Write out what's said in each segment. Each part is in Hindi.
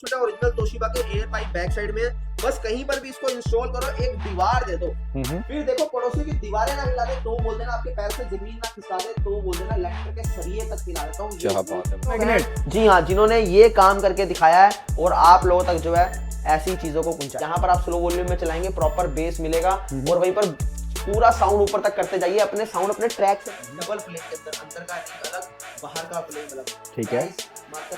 छोटा ओरिजिनल तोशिबा के एयर पाइप बैक साइड में है। बस कहीं पर भी इसको इंस्टॉल करो, एक दीवार दे दो, फिर देखो पड़ोसी की दीवारें ना हिला दे तो बोल देना, आपके पैर से जमीन ना खिसका दे तो बोल देना, लेंटर के सरिये तक हिला देता हूँ। क्या बात है, मैग्नेट। जी हाँ, जिन्होंने ये काम करके दिखाया है और आप लोगों तक जो है ऐसी चीजों को पहुंचा। यहाँ पर आप स्लो वॉल्यूम में चलाएंगे, प्रॉपर बेस मिलेगा और वहीं पर पूरा साउंड ऊपर तक करते जाइए, अपने साउंड अपने ट्रैक से। डबल प्लेन के अंदर का एक अलग, बाहर का प्लेन अलग। ठीक है, मात्र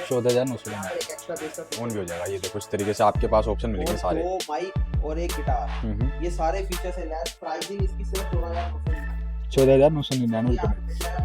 14,999 एक एक्स्ट्रा बेस का ऑन भी हो जाएगा। ये देखो इस तरीके से आपके पास ऑप्शन मिलेंगे सारे। दो माइक और एक गिटार, ये सारे फीचर्स है। लेस प्राइसिंग इसकी सिर्फ 14,999। 14,999 रुपये।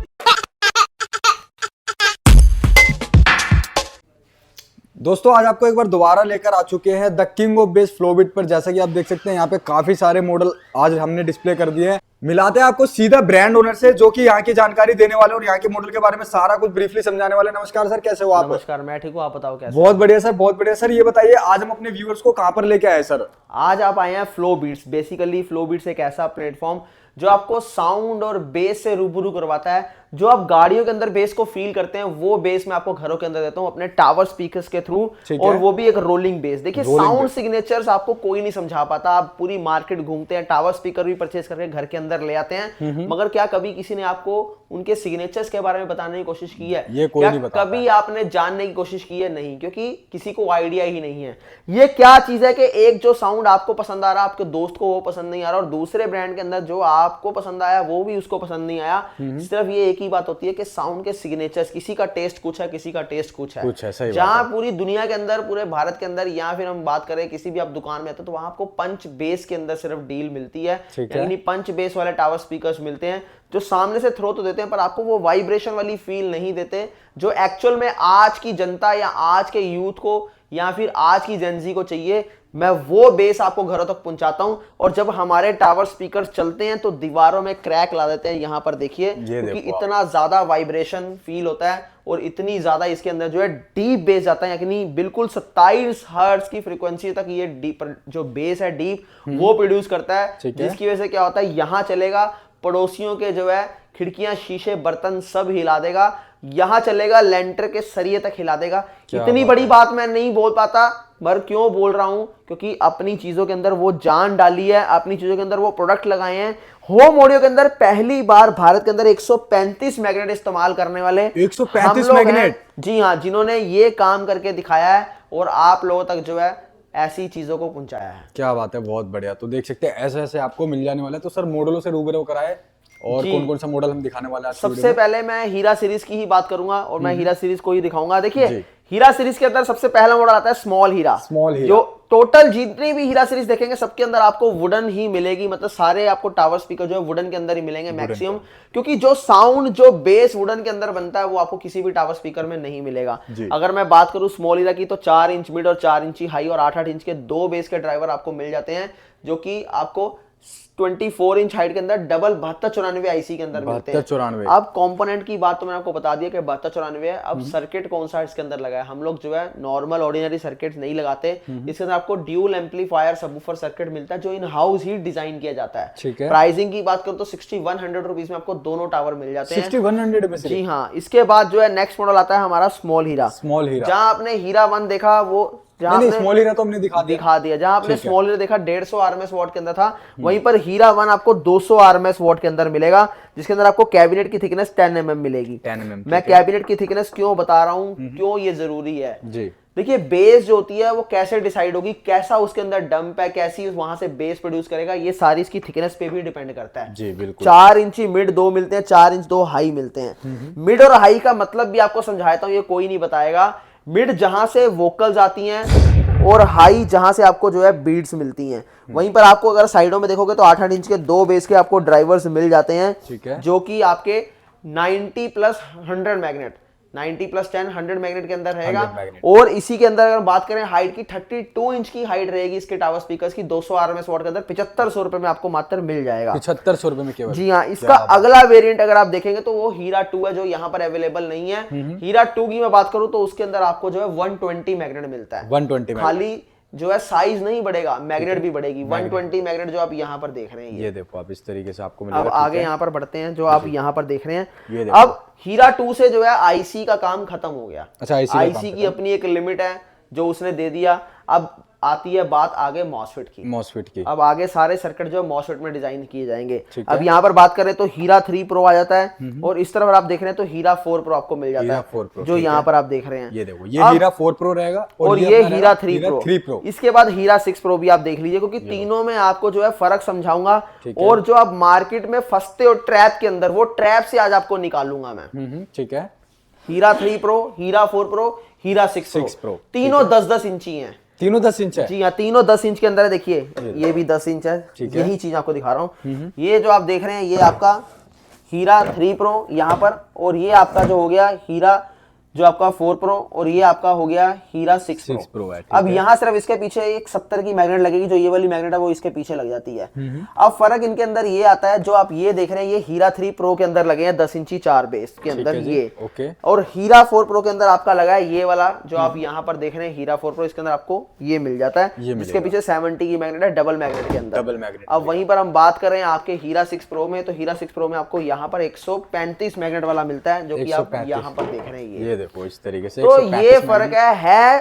दोस्तों आज आपको एक बार दोबारा लेकर आ चुके हैं द किंग ऑफ बेस फ्लोबिट पर। जैसा कि आप देख सकते हैं यहाँ पे काफी सारे मॉडल आज हमने डिस्प्ले कर दिए हैं। मिलाते हैं आपको सीधा ब्रांड ओनर से, जो कि यहाँ की जानकारी देने वाले और यहाँ के मॉडल के बारे में सारा कुछ ब्रीफली समझाने वाले। नमस्कार सर, कैसे हो आप? नमस्कार, मैं ठीक हूँ, आप बताओ कैसे? बहुत बढ़िया सर, बहुत बढ़िया सर। ये बताइए आज हम अपने व्यूअर्स को कहाँ पर लेके आए सर? आज आप आए हैं Flow Beats. Basically Flow Beats एक ऐसा प्लेटफॉर्म जो आपको साउंड और बेस से रूबरू करवाता है। जो आप गाड़ियों के अंदर बेस को फील करते हैं, वो बेस मैं आपको घरों के अंदर देता हूं अपने टावर स्पीकर्स के थ्रू, और वो भी एक रोलिंग बेस। देखिए साउंड सिग्नेचर्स आपको कोई नहीं समझा पाता। आप पूरी मार्केट घूमते हैं, टावर स्पीकर भी परचेज करके घर के अंदर ले आते हैं, मगर क्या कभी किसी ने आपको उनके सिग्नेचर्स के बारे में बताने की कोशिश की है? ये कोई नहीं बताता। कभी आपने जानने की कोशिश की है? नहीं, क्योंकि किसी को आइडिया ही नहीं है ये क्या चीज है कि एक जो साउंड आपको पसंद आ रहा है, आपके दोस्त को वो पसंद नहीं आ रहा, और दूसरे ब्रांड के अंदर जो आपको पसंद आया वो भी उसको पसंद नहीं आया। सिर्फ ये एक ही बात होती है कि साउंड के सिग्नेचर्स, किसी का टेस्ट कुछ है, किसी का टेस्ट कुछ है। जहां पूरी दुनिया के अंदर, पूरे भारत के अंदर, या फिर हम बात करें किसी भी आप दुकान में आते तो वहां आपको पंच बेस के अंदर सिर्फ डील मिलती है, यानी पंच बेस वाले टावर स्पीकर्स मिलते हैं जो सामने से थ्रो तो देते हैं पर आपको वो वाइब्रेशन वाली फील नहीं देते जो एक्चुअल में आज की जनता या आज के यूथ को या फिर आज की जेनजी को चाहिए। मैं वो बेस आपको घरों तक पहुंचाता हूं, और जब हमारे टावर स्पीकर्स चलते हैं तो दीवारों में क्रैक ला देते हैं। यहां पर देखिए, क्योंकि इतना ज्यादा वाइब्रेशन फील होता है और इतनी ज्यादा इसके अंदर जो है डीप बेस जाता है, यानी बिल्कुल 27 हर्ट्ज की फ्रीक्वेंसी तक ये डीप जो बेस है डीप वो प्रोड्यूस करता है, जिसकी वजह से क्या होता है, यहां चलेगा, पड़ोसियों के जो है खिड़कियां, शीशे, बर्तन सब हिला देगा, यहां चलेगा, लेंटर के सरिये तक हिला देगा। इतनी बड़ी बात मैं नहीं बोल पाता, पर क्यों बोल रहा हूं, क्योंकि अपनी चीजों के अंदर वो जान डाली है, अपनी चीजों के अंदर वो प्रोडक्ट लगाए हैं। होम ऑडियो के अंदर पहली बार भारत के अंदर 135 मैग्नेट इस्तेमाल करने वाले 135 मैग्नेट, जी हाँ, जिन्होंने ये काम करके दिखाया है और आप लोगों तक जो है ऐसी चीजों को पहुंचाया है। क्या बात है, बहुत बढ़िया। तो देख सकते हैं ऐसे ऐसे आपको मिल जाने वाला है। तो सर मॉडलों से रूबरू कराए और कौन कौन सा मॉडल हम दिखाने वाले हैं? सबसे पहले मैं हीरा सीरीज की ही बात करूंगा और मैं हीरा सीरीज को ही दिखाऊंगा। देखिए हीरा सीरीज के अंदर सबसे पहला मॉडल आता है स्मॉल हीरा। जो टोटल जितनी भी हीरा सीरीज देखेंगे सबके अंदर आपको वुडन ही मिलेगी, मतलब सारे आपको टावर स्पीकर जो है वुडन के अंदर ही मिलेंगे मैक्सिमम, क्योंकि जो साउंड, जो बेस वुडन के अंदर बनता है वो आपको किसी भी टावर स्पीकर में नहीं मिलेगा। अगर मैं बात करूं स्मॉल हीरा की तो 4 इंच मिड और 4 इंच हाई और 8-8 इंच के 2 बेस के ड्राइवर आपको मिल जाते हैं, जो कि आपको 24 इंच हाइट के अंदर डबल 7294 आईसी के अंदर मिलते हैं। अब कंपोनेंट की बात तो मैंने आपको बता दिया कि 7294 है। अब सर्किट कौन सा इसके अंदर लगा है, हम लोग जो है नॉर्मल ऑर्डिनरी सर्किट नहीं लगाते, इसके अंदर आपको ड्यूल एम्पलीफायर सबवूफर सर्किट मिलता है जो इन हाउस ही डिजाइन किया जाता है। प्राइसिंग की बात करूं तो 6100 रुपीज में आपको दोनों टावर मिल जाते हैं। 6100 में? जी हाँ। इसके बाद जो है नेक्स्ट मॉडल आता है हमारा स्मॉल हीरा। जहां आपने हीरा 1 देखा, वो स्मॉल हीरा तो हमने दिखा दिया। जहां आपने स्मॉल हीरा देखा 150 आरएमएस वॉट के अंदर था, वहीं पर हीरा 1 आपको 200 आरएमएस वॉट के अंदर मिलेगा, जिसके अंदर आपको कैबिनेट की थिकनेस 10 mm मिलेगी। 10 mm। मैं कैबिनेट की थिकनेस क्यों बता रहा हूं, क्यों ये जरूरी है जी। देखिए बेस जो होती है वो कैसे डिसाइड होगी, कैसा उसके अंदर डंप है, कैसी वहां से बेस प्रोड्यूस करेगा, ये सारी इसकी थिकनेस पे भी डिपेंड करता है जी। बिल्कुल। 4 इंची मिड 2 मिलते हैं, 4 इंच 2 हाई मिलते हैं। मिड और हाई का मतलब भी आपको समझाता हूं, ये कोई नहीं बताएगा। मिड जहां से वोकल्स आती हैं और हाई जहां से आपको जो है बीट्स मिलती हैं, वहीं पर आपको अगर साइडों में देखोगे तो 8-8 इंच के 2 बेस के आपको ड्राइवर्स मिल जाते हैं, जो कि आपके 90+100 मैग्नेट, 90+10 100 मैग्नेट के अंदर रहेगा। और इसी के अंदर अगर बात करें हाइट की, 32 इंच की हाइट रहेगी इसके टावर स्पीकर्स की, 200 आरएमएस वॉट के अंदर 7500 रुपए में आपको मात्र मिल जाएगा। 7500 रुपए में केवल? जी हाँ। इसका अगला वेरिएंट अगर आप देखेंगे तो वो हीरा 2 है, जो यहाँ पर अवेलेबल नहीं है। हीरा 2 की मैं बात करूं तो उसके अंदर आपको जो है 120 मैग्नेट मिलता है। 120 खाली जो है साइज नहीं बढ़ेगा, मैग्नेट भी बढ़ेगी। 120 मैग्नेट जो आप यहाँ पर देख रहे हैं, ये देखो आप इस तरीके से आपको अब मिलेगा। आगे यहाँ पर बढ़ते हैं, जो आप यहाँ पर देख रहे ये हैं। देखो। अब हीरा 2 से जो है आईसी का काम खत्म हो गया। अच्छा, आईसी की अपनी एक लिमिट है जो उसने दे दिया। अब आती है बात आगे मॉसफेट की। मॉसफेट की अब आगे सारे सर्किट जो है मॉसफेट में डिजाइन किए जाएंगे। ठीक है। अब यहाँ पर बात करें तो हीरा 3 प्रो आ जाता है, और इस तरफ आप देख रहे हैं तो हीरा 4 प्रो आपको मिल जाता हीरा है, 4 प्रो, जो ठीक यहाँ है। पर आप देख रहे हैं। ये देखो, ये हीरा 4 प्रो रहेगा और ये अपना हीरा रहेगा 3 प्रो। इसके बाद हीरा 6 प्रो भी आप देख लीजिए, क्योंकि तीनों में आपको जो है फर्क समझाऊंगा, और जो आप मार्केट में फंसते हो ट्रैप के अंदर, वो ट्रैप से आज आपको निकालूंगा मैं। ठीक है। हीरा 3 प्रो, हीरा 4 प्रो, हीरा 6 प्रो, तीनों 10-10 इंची हैं। तीनों 10 इंच है? जी हाँ, तीनों 10 इंच के अंदर है। देखिए ये भी 10 इंच है। यही चीज आपको दिखा रहा हूँ। ये जो आप देख रहे हैं ये आपका हीरा 3 प्रो यहाँ पर, और ये आपका जो हो गया हीरा जो आपका 4 प्रो, और ये आपका हो गया हीरा 6 प्रो है। अब यहाँ सिर्फ इसके पीछे एक 70 की मैग्नेट लगेगी, जो ये वाली मैग्नेट है वो इसके पीछे लग जाती है। अब फर्क इनके अंदर ये आता है, जो आप ये देख रहे हैं ये हीरा 3 प्रो के अंदर लगे हैं 10 इंची 4 बेस के अंदर ये, और हीरा 4 प्रो के अंदर आपका लगा है ये वाला जो आप यहाँ पर देख रहे हैं हीरा 4 प्रो, इसके अंदर आपको ये मिल जाता है, जिसके पीछे 70 की मैग्नेट है डबल मैग्नेट के अंदर। अब वहीं पर हम बात कर रहे हैं आपके हीरा 6 प्रो में, तो हीरा 6 प्रो में आपको यहाँ पर 135 मैग्नेट वाला मिलता है, जो कि आप यहाँ पर देख रहे हैं। ये देखो इस तरीके से। तो ये फर्क है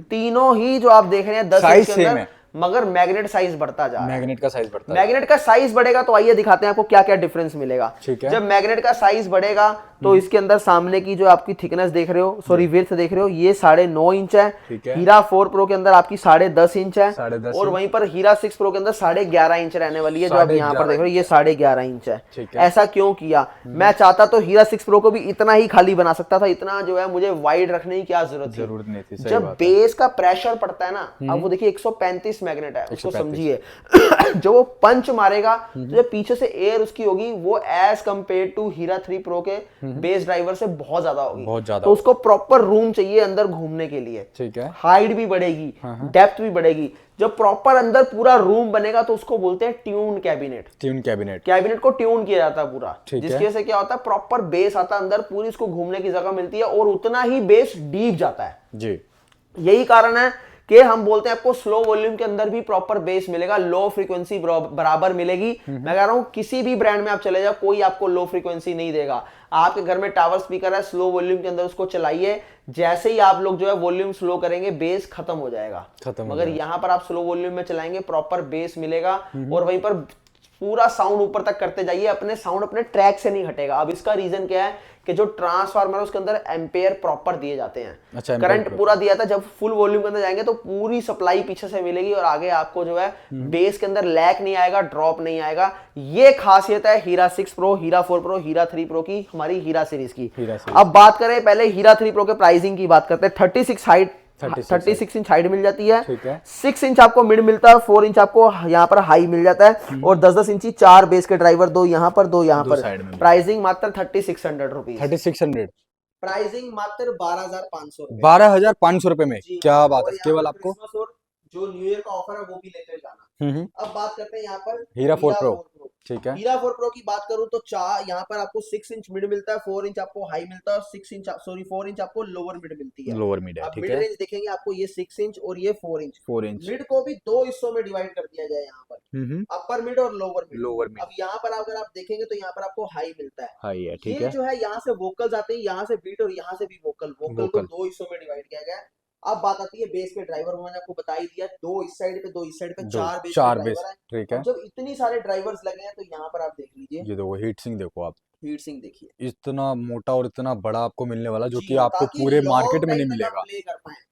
तीनों ही जो आप देख रहे हैं 10 इंच के अंदर, मगर मैग्नेट साइज बढ़ता जा रहा है। मैग्नेट का साइज बढ़ता है। मैग्नेट का साइज बढ़ेगा तो आइए दिखाते हैं आपको क्या क्या डिफरेंस मिलेगा। जब मैग्नेट का साइज बढ़ेगा तो इसके अंदर सामने की जो आपकी थिकनेस देख रहे हो, सॉरी विड्थ देख रहे हो, ये 9.5 इंच है। हीरा 4 प्रो के अंदर आपकी 10.5 इंच है, और वहीं पर हीरा 6 प्रो के अंदर 11.5 इंच रहने वाली है, जो आप यहाँ पर देख रहे हो ये 11.5 इंच है। ऐसा क्यों किया? मैं चाहता तो हीरा 6 प्रो को भी इतना ही खाली बना सकता था, इतना जो है मुझे वाइड रखने की क्या जरूरत नहीं थी। जब बेस का प्रेशर पड़ता है ना, अब वो देखिए 135 मैग्नेट है, उसको समझिए जो वो पंच मारेगा तो जो पीछे से एयर उसकी होगी वो एज कंपेयर टू हीरा 3 प्रो के बेस ड्राइवर से बहुत ज्यादा होगी, बहुत ज्यादा। तो उसको प्रॉपर रूम चाहिए अंदर घूमने के लिए, ठीक है, हाइट भी बढ़ेगी, डेप्थ भी बढ़ेगी। जब प्रॉपर अंदर पूरा रूम बनेगा तो उसको बोलते हैं ट्यून कैबिनेट। कैबिनेट को ट्यून किया जाता है पूरा, जिसकी वजह से क्या होता है प्रॉपर बेस आता है अंदर, पूरी इसको घूमने की जगह मिलती है, और उतना ही बेस डीप जाता है जी। यही कारण है कि हम बोलते हैं आपको स्लो वॉल्यूम के अंदर भी प्रॉपर बेस मिलेगा, लो फ्रीक्वेंसी बराबर मिलेगी। मैं कह रहा हूं किसी भी ब्रांड में आप चले जाओ कोई आपको लो फ्रीक्वेंसी नहीं देगा। आपके घर में टावर स्पीकर है, स्लो वॉल्यूम के अंदर उसको चलाइए, जैसे ही आप लोग जो है वॉल्यूम स्लो करेंगे बेस खत्म हो जाएगा। मगर यहाँ पर आप स्लो वॉल्यूम में चलाएंगे प्रॉपर बेस मिलेगा, और वहीं पर पूरा साउंड ऊपर तक करते जाइए, अपने साउंड अपने ट्रैक से नहीं हटेगा। अब इसका रीजन क्या है कि जो ट्रांसफार्मर है उसके अंदर एम्पेयर प्रॉपर दिए जाते हैं। अच्छा, करंट पूरा दिया था। जब फुल वॉल्यूम के अंदर जाएंगे तो पूरी सप्लाई पीछे से मिलेगी, और आगे आपको जो है बेस के अंदर लैग नहीं आएगा, ड्रॉप नहीं आएगा। ये खासियत है हीरा 6 प्रो, हीरा 4 प्रो, हीरा 3 प्रो की, हमारी हीरा सीरीज की। अब बात करें पहले हीरा 3 प्रो के प्राइसिंग की बात करते हैं। 36 इंच हाइट मिल जाती है, 6 इंच आपको मिड मिलता है, 4 इंच आपको यहाँ पर हाई मिल जाता है, और 10-10 इंची 4 बेस के ड्राइवर, 2 यहाँ पर 2 यहाँ पर। प्राइसिंग मात्र 3600 रुपीज। 3600 प्राइसिंग मात्र 12,500 रुपए। 12,500 रुपए में क्या बात है। केवल आपको जो न्यू ईयर का ऑफर है वो भी लेकर जाना। अब बात करते हैं यहाँ पर हीरा 4 प्रो। ठीक है, हीरा 4 प्रो की बात करूं तो यहाँ पर आपको 6 इंच मिड मिलता है, 4 इंच आपको हाई मिलता है, और 4 इंच आपको लोअर मिड मिलती है। लोअर मिड है, ठीक है। मिड रेंज देखेंगे आपको ये 6 इंच और ये 4 इंच। मिड को भी 2 हिस्सों में डिवाइड कर दिया जाए यहाँ पर, अपर मिड और लोअर मिड। अब यहाँ पर अगर आप देखेंगे तो यहाँ पर आपको हाई मिलता है, हाई है, ठीक है। जो है यहाँ से वोकल्स आते हैं, यहाँ से बीट और यहाँ से भी वोकल को 2 हिस्सों में डिवाइड किया गया है। अब बात आती है बेस के ड्राइवर, मैंने आपको बता ही दिया, 2 इस साइड पे 2 इस साइड पे, 4 बेस, ठीक है। जब इतनी सारे ड्राइवर्स लगे हैं तो यहाँ पर आप देख लीजिए, ये देखो हीट सिंक, देखो आप हीट सिंक देखिए, इतना मोटा और इतना बड़ा आपको मिलने वाला, जो कि आपको पूरे मार्केट में नहीं मिलेगा।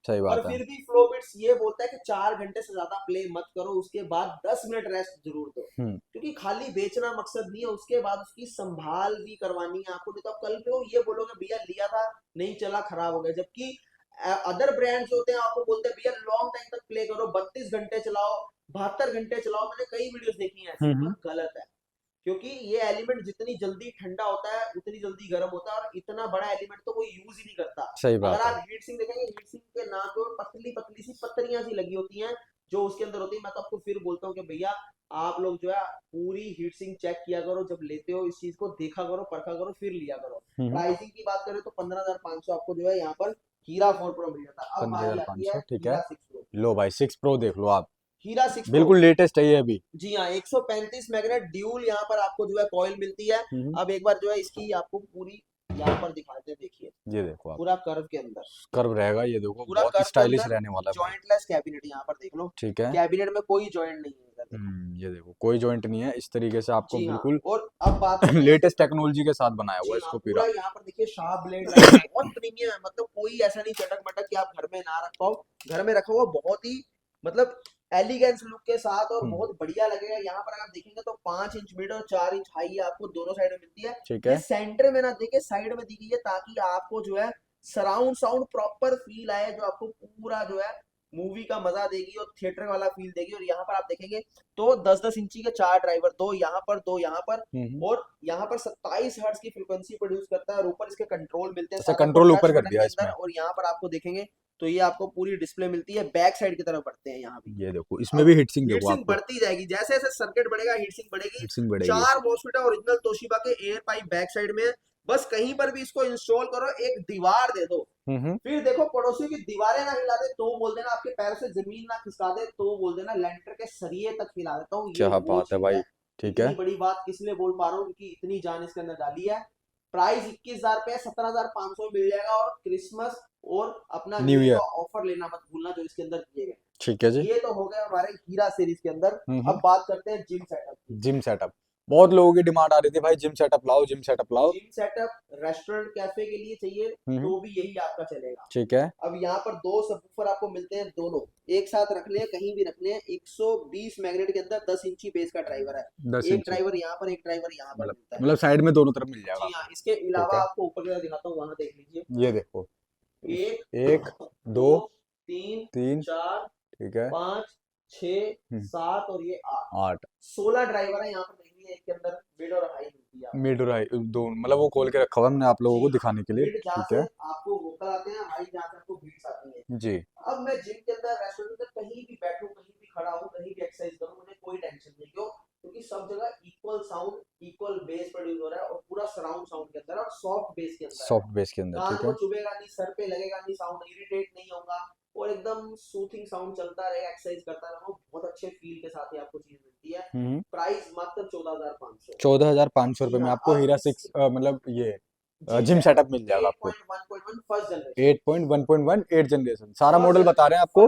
सही बात है। फिर भी फ्लोबिट्स ये बोलता है कि 4 घंटे से ज्यादा प्ले मत करो, उसके बाद 10 मिनट रेस्ट जरूर दो, क्योंकि खाली बेचना मकसद नहीं है, उसके बाद उसकी संभाल भी करवानी है आपको। नहीं तो आप कल पे ये बोलोगे भैया लिया था नहीं चला, खराब हो गया। जबकि अदर ब्रांड्स होते हैं आपको बोलते हैं भैया लॉन्ग टाइम तक प्ले करो, 32 घंटे चलाओ, 72 घंटे चलाओ। मैंने कई वीडियोस देखी हैं ऐसी, गलत है। क्योंकि ये एलिमेंट जितनी जल्दी ठंडा होता है उतनी जल्दी गर्म होता है, और इतना बड़ा एलिमेंट तो कोई यूज ही नहीं करता। सही बात अगर आप हीट सिंक देखेंगे, हीट सिंक के नाम पे पतली पतली सी पत्रियां सी लगी होती हैं जो उसके अंदर होती है। मैं तो आपको फिर बोलता हूँ कि भैया आप लोग जो है पूरी हीट सिंक चेक किया करो, जब लेते हो इस चीज को देखा करो, परखा करो, फिर लिया करो। प्राइसिंग की बात करें तो 15,500 आपको जो है यहाँ पर हीरा 4 प्रो मिल जाता है। अब 15,500, ठीक है। लो भाई 6 प्रो देख लो आप, हीरा 6 बिल्कुल लेटेस्ट है ये अभी। जी हाँ, 135 मैग्नेट ड्यूल यहाँ पर आपको जो है कॉइल मिलती है। अब एक बार जो है इसकी आपको पूरी यहाँ पर दिखाते हैं, देखिए ये देखो आप, पूरा कर्व के अंदर, कर्व रहेगा ये देखो, पूरा बहुत कर्व के स्टाइलिश अंदर रहने वाला है भाई। जॉइंटलेस कैबिनेट यहाँ पर देख लो, ठीक है, कैबिनेट में कोई जॉइंट नहीं है इधर देखो। ये देखो कोई जॉइंट नहीं है, इस तरीके से आपको जी हाँ, बिल्कुल और अब बात करते हैं लेटेस्ट टेक्नोलॉजी के साथ बनाया हुआ जी है हाँ, इसको पूरा पूरा। यहाँ पर देखिए शार्प ब्लेड बहुत प्रीमियम है, मतलब कोई ऐसा नहीं चटक मटक कि आप घर में ना रख पाओ, घर में रखा हुआ बहुत ही मतलब एलिगेंस लुक के साथ और बहुत बढ़िया लगेगा। यहाँ पर आप देखेंगे तो 5 इंच मिड और 4 इंच हाई आपको दोनों साइड में मिलती है। ठीक ये है, सेंटर में ना देके साइड में दी गई है ताकि आपको जो है सराउंड साउंड प्रॉपर फील आए, जो आपको पूरा जो है मूवी का मजा देगी और थिएटर वाला फील देगी। और यहाँ पर आप देखेंगे तो 10-10 इंची के 4 ड्राइवर, दो यहाँ पर दो यहाँ पर, और यहाँ पर 27 हर्ट्ज की फ्रीक्वेंसी प्रोड्यूस करता है और ऊपर इसके कंट्रोल मिलते हैं। अच्छा, साथ आपको कंट्रोल टच ऊपर कर बटन दिया के इसमें। अंदर, और यहाँ पर आपको देखेंगे तो ये आपको पूरी डिस्प्ले मिलती है। बैक साइड की तरफ बढ़ते हैं, यहाँ भी ये देखो इसमें भी हीट सिंक हीट देखो सिंक आपको, बढ़ती जाएगी, जैसे जैसे सर्किट बढ़ेगा हीट सिंक बढ़ेगी। हीट सिंक बढ़ेगी। 4 मॉस्फेट ओरिजिनल तोशिबा के एयर पाइप बैक साइड में, बस कहीं पर भी इसको इंस्टॉल करो, एक दीवार दे दो, फिर देखो पड़ोसी की दीवारें ना हिला दे तो बोल देना, आपके पैर से जमीन ना खिसका दे तो बोल देना, लेंटर के सरिये तक हिला देता हूँ। क्या बात है भाई, ठीक है। इतनी बड़ी बात किस लिए बोल पा रहा हूँ, क्योंकि इतनी जान इसके अंदर डाली है। प्राइस 21,000 रुपए, 17,500 में मिल जाएगा, और क्रिसमस और अपना न्यू ईयर का ऑफर लेना मत भूलना जो इसके अंदर दिए गए। ठीक है जी। ये तो हो गया हमारे हीरा सीरीज के अंदर। अब बात करते हैं जिम सेटअप की। जिम सेटअप, बहुत लोगों की डिमांड आ रही थी भाई जिम सेटअप लाओ, जिम सेटअप लाओ। जिम सेटअप रेस्टोरेंट कैफे के लिए चाहिए तो भी यही आपका चलेगा। ठीक है, अब यहाँ पर 2 सबवूफर आपको मिलते हैं, दोनों एक साथ रखने हैं, कहीं भी रखने हैं। 120 मैग्नेट के अंदर 10 इंची बेस का ड्राइवर है, 10 एक इंची ड्राइवर यहाँ पर, एक ड्राइवर यहाँ पर मिलता है। मतलब साइड में दोनों तरफ मिल जाएगा। जी हाँ, इसके अलावा है। आपको ऊपर की तरफ दिखाता हूँ, वहां देख लीजिए, ये देखो 1 2 3 3 4 ठीक है, 5 6 7 और ये 8 8 16 ड्राइवर है यहाँ पर। देख लीजिए इसके अंदर मिड और हाई मिलती है। मिड और हाई दो, मतलब वो खोल के रखा हुआ हमने आप लोगों को दिखाने के लिए। मिड जहाँ ठीक से है आपको वोकल आते हैं, हाई जहाँ से आपको बीट्स आती हैं। जी। अब मैं जिम के अंदर रेस्टोरेंट में कहीं भी बैठूं, कहीं भी खड़ा हूं, कहीं भी एक्सरसाइज करूं, मुझे कोई टेंशन नहीं। क्यों? क्योंकि सब जगह equal sound, equal base produce हो रहा है, और पूरा सराउंड साउंड के अंदर और सॉफ्ट बेस के अंदर, सॉफ्ट बेस के अंदर। कान ठीक को है, चुभेगा नहीं, सर पे लगेगा नहीं, साउंड इरिटेट नहीं होगा, और एकदम सूथिंग साउंड चलता रहेगा, एक्सरसाइज करता रहो, बहुत अच्छे फील के साथ ही आपको चीज मिलती है। प्राइस मात्र 14,500। 14,500 रुपए में आपको हीरा 6 मतलब ये जिम सेटअप मिल जाएगा आपको। 8.1.1 फर्स्ट जनरेशन, 8.1.1 8 जनरेशन, सारा मॉडल बता रहे हैं आपको,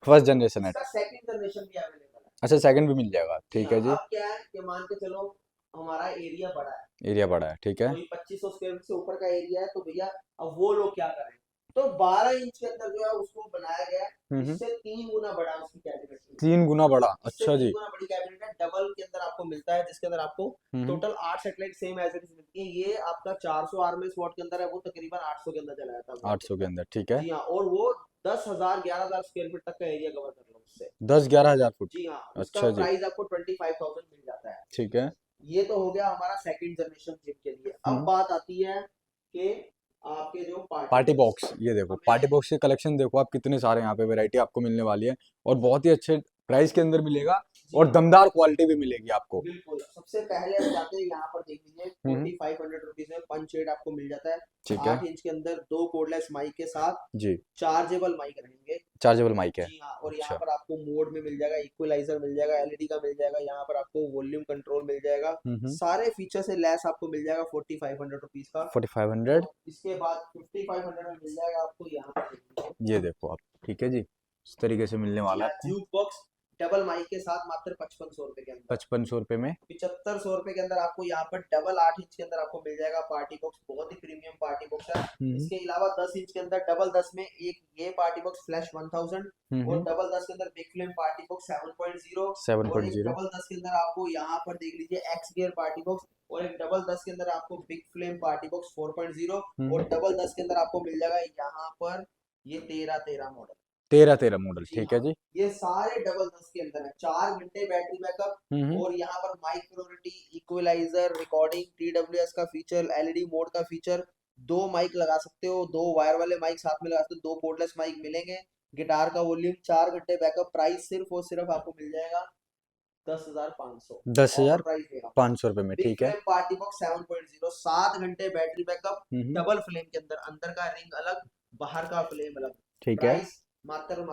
फर्स्ट जनरेशन है। इसका सेकंड जनरेशन भी अवेलेबल है। अच्छा, सेकंड भी मिल जाएगा। ठीक है जी। अब क्या है कि मान के चलो हमारा एरिया बड़ा है, एरिया बड़ा है, ठीक है, कोई 2500 स्क्वायर फीट से ऊपर का एरिया है, तो भैया अब वो लोग क्या करें, तो 12 इंच के अंदर जो है उसको बनाया गया है, इससे 3 गुना बड़ा उसकी कैबिनेट, 3 गुना बड़ा। अच्छा जी, 3 गुना बड़ी कैबिनेट है। डबल के अंदर आपको मिलता है, जिसके अंदर आपको total 8 satellite same as it is मिलती है। ये आपका 400 आरएमएस वॉट के अंदर है, वो तकरीबन 800 के अंदर चला जाता है, 800 के अंदर। ठीक है जी हाँ, और वो 10,000 11,000 स्क्वायर फीट तक का एरिया कवर कर लो उससे। 10-11 हज़ार फुट। जी हाँ, अच्छा उसका जी, प्राइस आपको 25,000 मिल जाता है। ठीक है। ये तो हो गया हमारा सेकंड जनरेशन जिम के लिए। अब बात आती है कि आपके जो पार्टी बॉक्स, ये देखो पार्टी बॉक्स के कलेक्शन देखो आप, कितने सारे यहाँ पे वैरायटी आपको मिलने वाली है, और बहुत ही अच्छे प्राइस के अंदर मिलेगा, और दमदार क्वालिटी भी मिलेगी आपको। बिल्कुल। सबसे पहले हम जाते हैं यहाँ पर, देख लीजिए 4500 रुपीज में पंच शेड आपको मिल जाता है। ठीक है 8 इंच के अंदर 2 कोर्डलेस माइक के साथ जी, चार्जेबल माइक रहेंगे। चार्जेबल माइक है। जी हाँ, और यहाँ अच्छा। पर आपको मोड में मिल जाएगा, इक्वलाइजर मिल जाएगा, एलईडी का मिल जाएगा, यहाँ पर आपको वॉल्यूम कंट्रोल मिल जाएगा, सारे फीचर से लेस आपको मिल जाएगा 4500 रुपीज का। 4500। इसके बाद 5500 में मिल जाएगा आपको यहाँ पर, ये देखो आप, ठीक है जी, इस तरीके से मिलने वाला है ट्यूब बॉक्स डबल माइक के साथ मात्र 5500 रुपए के अंदर। 5500 रुपए में 7500 रुपए के अंदर आपको यहाँ पर डबल 8 इंच के अंदर आपको मिल जाएगा पार्टी बॉक्स, बहुत ही प्रीमियम पार्टी बॉक्स है। इसके अलावा 10 इंच के अंदर डबल 10 में एक ये पार्टी बॉक्स फ्लैश 1000, और डबल 10 के अंदर big flame party box 7.0, 7.0, double 10 के अंदर आपको यहाँ पर देख लीजिए एक्स गियर पार्टी बॉक्स, और एक डबल 10 के अंदर आपको बिग फ्लेम पार्टी बॉक्स 4.0, और डबल 10 के अंदर आपको मिल जाएगा यहाँ पर ये 13 मॉडल, 13 मॉडल। ठीक है जी, ये सारे डबल 10 के अंदर है। 4 घंटे बैटरी बैकअप, और यहाँ पर mic priority, equaliser, recording, TWS का फीचर, एलईडी मोड का फीचर, 2 माइक लगा सकते हो, 2 वायर वाले माइक साथ में लगा सकते हो, 2 कोर्डलेस माइक मिलेंगे, गिटार का वॉल्यूम, 4 घंटे बैकअप। प्राइस सिर्फ और सिर्फ आपको मिल जाएगा 10,500। 10,500 रुपए में। ठीक है, पार्टी बॉक्स 7.0, 7 घंटे बैटरी बैकअप, डबल फ्लेम के अंदर, अंदर का रिंग अलग, बाहर का फ्लेम अलग। ठीक है, मात्र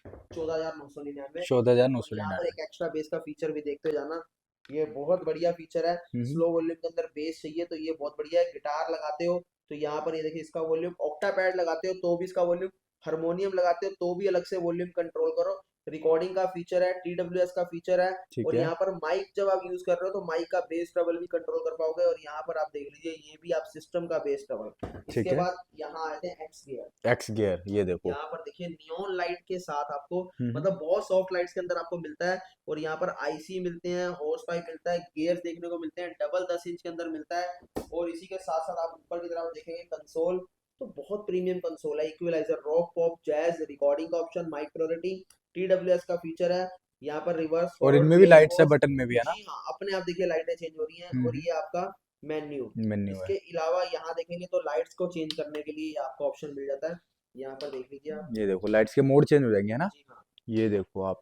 14,999। 14,999। यहाँ पर एक एक्स्ट्रा बेस का फीचर भी देखते जाना, ये बहुत बढ़िया फीचर है। स्लो वॉल्यूम के अंदर बेस चाहिए तो ये बहुत बढ़िया है। गिटार लगाते हो तो यहाँ पर ये देखिए इसका वॉल्यूम, ऑक्टा पैड लगाते हो तो भी इसका वॉल्यूम, हारमोनियम लगाते हो तो भी अलग से वॉल्यूम कंट्रोल करो। रिकॉर्डिंग का फीचर है, TWS का फीचर है। ठीक और है। यहाँ पर माइक जब आप यूज कर रहे हो तो माइक का बेस ट्रबल भी कंट्रोल कर पाओगे। और यहाँ पर आप देख लीजिए ये भी आप सिस्टम का बेस ट्रबल। ठीक इसके है। बाद यहाँ आते हैं एक्स गियर। एक्स गियर, ये देखो। यहाँ पर देखिए नियॉन लाइट के साथ आपको, हम्म। मतलब बहुत सॉफ्ट लाइट्स के अंदर आपको मिलता है। और यहाँ पर IC मिलते हैं, हॉर्स पाइप मिलता है, गियर्स देखने को मिलते हैं, डबल 10 इंच के अंदर मिलता है। और इसी के साथ साथ आप ऊपर की तरफ देखेंगे कंसोल, तो बहुत प्रीमियम कंसोल है। Equaliser, rock, pop, jazz, recording का ऑप्शन, माइक प्रायोरिटी, TWS का फीचर है। यहाँ पर रिवर्स और फॉरवर्ड इनमें भी बेस लाइट्स है, पॉज, बटन में भी है ना। जी हाँ, अपने आप देखिए लाइटें चेंज हो रही हैं। और ये आपका मेन्यू। मेन्यू इसके है। अलावा यहाँ देखेंगे तो लाइट्स को चेंज करने के लिए आपको ऑप्शन मिल जाता है। यहाँ पर देख लीजिए आप, ये देखो लाइट्स के मोड चेंज हो जाएंगे, है ना। जी हाँ, ये देखो आप,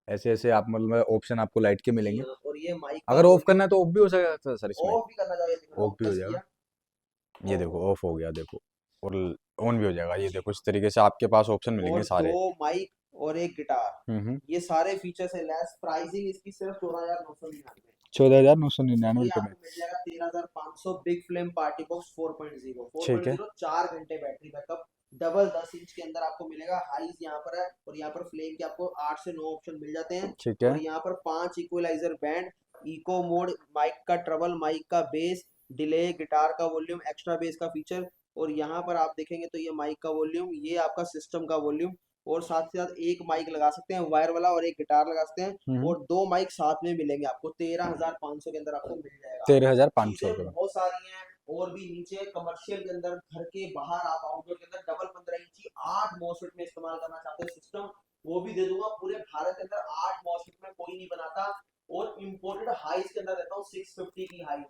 ऐसे ऐसे आप मतलब ऑप्शन आपको लाइट के जी मिलेंगे। हाँ। और ये माइक अगर ऑफ करना है तो ऑफ भी हो सकता है सर इसमें। ऑफ भी करना चाहो, ये दिख रहा ऑफ है, भी हो प्रेस जाएगा। किया, ये ऑफ देखो हो ऑफ हो गया, देखो। और ऑन भी हो जाएगा। ये जी देखो हाँ। इस तरीके से आपके पास ऑप्शन और मिलेंगे सारे। 2 माइक और एक गिटार, हम्म। ये सारे फीचर्स है लेस। प्राइसिंग इसकी सिर्फ 14,999। 14,999 ये रुपये में। आपको मिल जाएगा 13,500। बिग फ्लेम पार्टी बॉक्स 4.0, ठीक है। 4 घंटे बैटरी बैकअप, डबल 10 इंच के अंदर आपको मिलेगा। हाइज यहाँ पर है। और यहाँ पर फ्लेम के आपको 8 से 9 ऑप्शन मिल जाते हैं। ठीक है। और यहाँ पर 5 equaliser band, echo mode, mic का ट्रबल, माइक का बेस, डिले, गिटार का वॉल्यूम, एक्स्ट्रा बेस का फीचर। और यहाँ पर आप देखेंगे तो ये माइक का वॉल्यूम, ये आपका सिस्टम का वॉल्यूम। और साथ ही साथ एक माइक लगा सकते हैं वायर वाला और एक गिटार लगा सकते हैं। और 2 माइक साथ में मिलेंगे आपको। 13,500 के अंदर आपको मिल जाएगा। 13,500 चीजें रुपये में। बहुत सारी हैं। और भी नीचे कमर्शियल के अंदर, घर के बाहर आप आउटडोर के अंदर डबल 15 इंची 8 मॉसफेट में इस्तेमाल करना चाहते हो सिस्टम, वो भी दे दूंगा। पूरे भारत के अंदर 8 मॉसफेट में कोई नहीं बनाता। और इम्पोर्टेड हाइस के अंदर रहता हूँ 650 की हाई।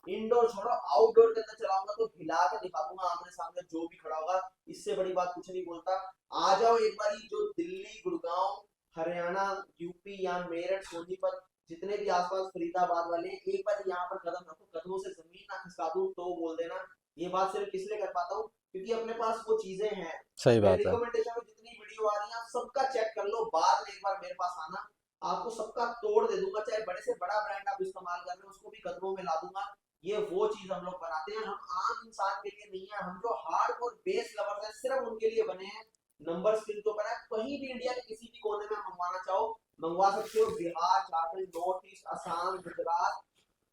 इंडोर छोड़ो, आउटडोर के अंदर चलाऊंगा तो हिला के दिखा दूंगा आमने सामने जो भी खड़ा होगा। इससे बड़ी बात कुछ नहीं बोलता। आ जाओ एक बारी, जो दिल्ली, गुड़गांव, हरियाणा, यूपी या मेरठ, सोनीपत, जितने भी आसपास फरीदाबाद वाले, एक बार यहाँ पर कदम रखो, कदमों से जमीन ना खिसका दूं तो बोल देना। ये बात सिर्फ इसलिए कर पाता हूँ क्योंकि अपने पास वो चीजें हैं। सही मेरे बात है। रिकमेंडेशन में जितनी वीडियो आ रही है आप सबका चेक कर लो, बाद में एक बार मेरे पास आना, आपको सबका तोड़ दे दूंगा। चाहे बड़े से बड़ा ब्रांड आप इस्तेमाल कर रहे हो उसको भी कदमों में ला दूंगा। ये वो चीज हम लोग बनाते हैं, हम आम इंसान के लिए नहीं है। हम जो हार्डकोर बेस लवर्स हैं सिर्फ उनके लिए बने हैं। नंबर स्क्रीन के ऊपर है, कहीं भी इंडिया के किसी भी कोने में मंगवाना चाहो मंगवा सकते हो। बिहार, झारखंड, नॉर्थ ईस्ट, असम, गुजरात,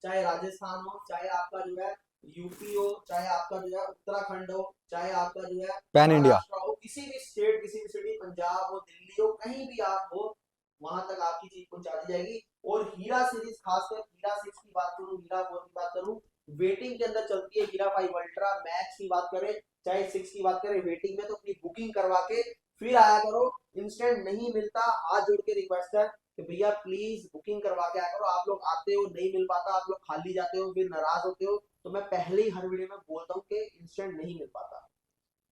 चाहे राजस्थान हो, चाहे आपका जो है यूपी हो, चाहे आपका जो है उत्तराखंड हो, चाहे आपका जो है पैन इंडिया। महाराष्ट्र हो, किसी भी स्टेट, किसी भी सिटी, पंजाब हो, दिल्ली हो, कहीं भी आप हो, वहां तक आपकी चीज पहुंचा दी जाएगी। और हीरा सीरीज, खासकर हीरा 6 की बात करूं, हीरा 4 की बात करूं, वेटिंग के अंदर चलती है। हीरा 5 अल्ट्रा मैक्स की बात करें, चाहे 6 की बात करें, वेटिंग में, तो अपनी बुकिंग करवा के फिर आया करो। इंस्टेंट नहीं मिलता, हाथ जोड़ के रिक्वेस्ट है कि भैया प्लीज बुकिंग करवा के आया करो। आप लोग आते हो, नहीं मिल पाता, आप लोग खाली जाते हो, फिर नाराज होते हो। तो मैं पहले ही हर वीडियो में बोलता हूँ कि इंस्टेंट नहीं मिल पाता।